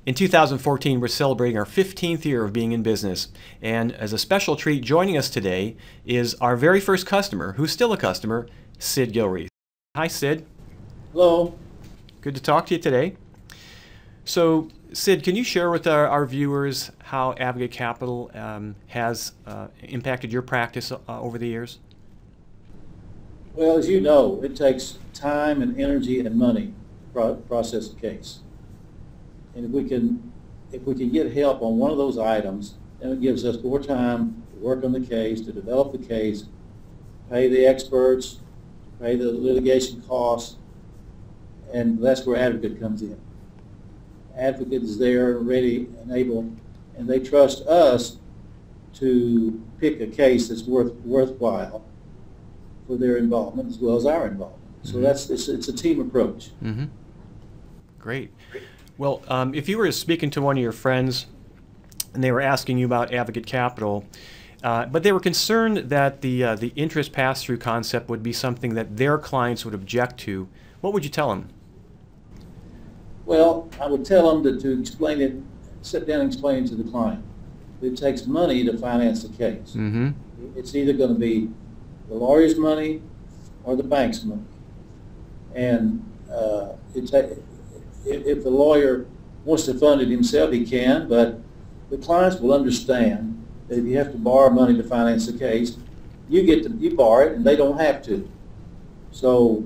In 2014, we're celebrating our 15th year of being in business. And as a special treat, joining us today is our very first customer, who's still a customer, Sid Gilreath. Hi, Sid. Hello. Good to talk to you today. So, Sid, can you share with our viewers how Advocate Capital has impacted your practice over the years? Well, as you know, it takes time and energy and money to process a case. And if we can get help on one of those items, then it gives us more time to work on the case, to develop the case, pay the experts, pay the litigation costs, and that's where Advocate comes in. Advocate is there, ready and able, and they trust us to pick a case that's worthwhile for their involvement as well as our involvement. So it's a team approach. Mm-hmm. Great. Well, if you were speaking to one of your friends and they were asking you about Advocate Capital, but they were concerned that the interest pass-through concept would be something that their clients would object to, what would you tell them? Well, I would tell them to explain it, sit down and explain it to the client. It takes money to finance the case. Mm-hmm. It's either going to be the lawyer's money or the bank's money. And if the lawyer wants to fund it himself, he can, but the clients will understand that if you have to borrow money to finance the case, you borrow it and they don't have to. So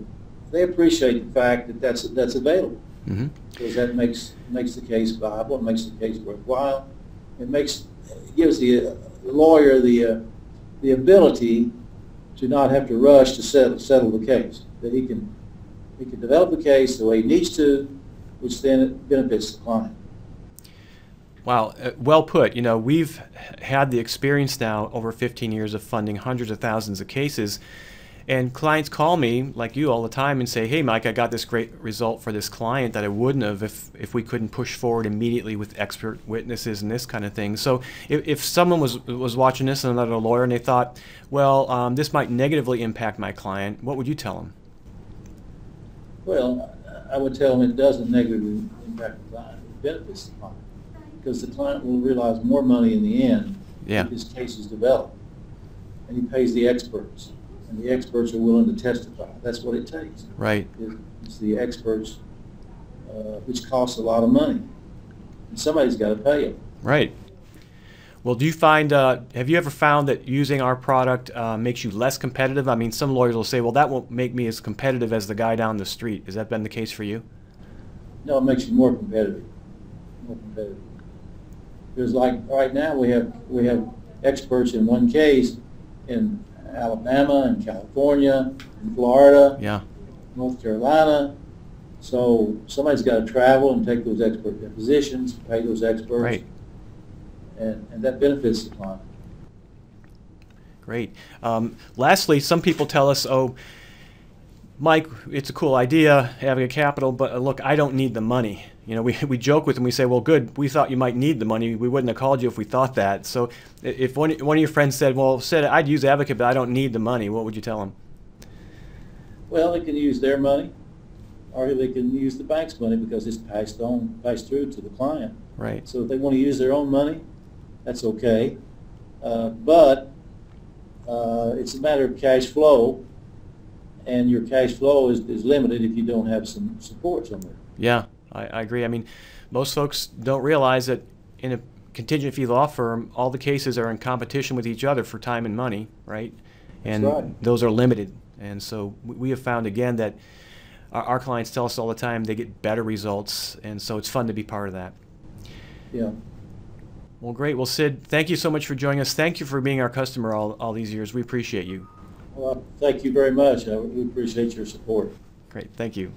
they appreciate the fact that that's available. Mm-hmm. Because that makes the case viable, it makes the case worthwhile. It gives the lawyer the ability to not have to rush to settle the case. That he can develop the case the way he needs to, which then it benefits the client. Wow, well put. You know, we've had the experience now over 15 years of funding hundreds of thousands of cases, and clients call me, like you, all the time and say, hey, Mike, I got this great result for this client that I wouldn't have if we couldn't push forward immediately with expert witnesses and this kind of thing. So if someone was watching this and another lawyer and they thought, well, this might negatively impact my client, what would you tell them? Well, I would tell them it doesn't negatively impact the client. It benefits the client because the client will realize more money in the end if his case is developed. And he pays the experts. And the experts are willing to testify. That's what it takes. Right. It's the experts, which costs a lot of money. And somebody's got to pay them. Right. Well, do you find, have you ever found that using our product makes you less competitive? I mean, some lawyers will say, well, that won't make me as competitive as the guy down the street. Has that been the case for you? No, it makes you more competitive. More competitive. Because like right now we have experts in one case in Alabama and California and Florida, North Carolina. So somebody's got to travel and take those expert depositions, pay those experts. Right. And that benefits the client. Great. Lastly, some people tell us, oh, Mike, it's a cool idea, Advocate Capital, but look, I don't need the money. You know, we joke with them, we say, well, good, we thought you might need the money. We wouldn't have called you if we thought that. So if one of your friends said, well, I'd use Advocate, but I don't need the money, what would you tell them? Well, they can use their money, or they can use the bank's money because it's passed through to the client. Right. So if they want to use their own money, that's okay. But it's a matter of cash flow, and your cash flow is limited if you don't have some support somewhere. Yeah, I agree. I mean, most folks don't realize that in a contingent fee law firm, all the cases are in competition with each other for time and money, right? And that's right. Those are limited. And so we have found, again, that our clients tell us all the time they get better results, and so it's fun to be part of that. Yeah. Well, great. Well, Sid, thank you so much for joining us. Thank you for being our customer all these years. We appreciate you. Well, thank you very much. We appreciate your support. Great. Thank you.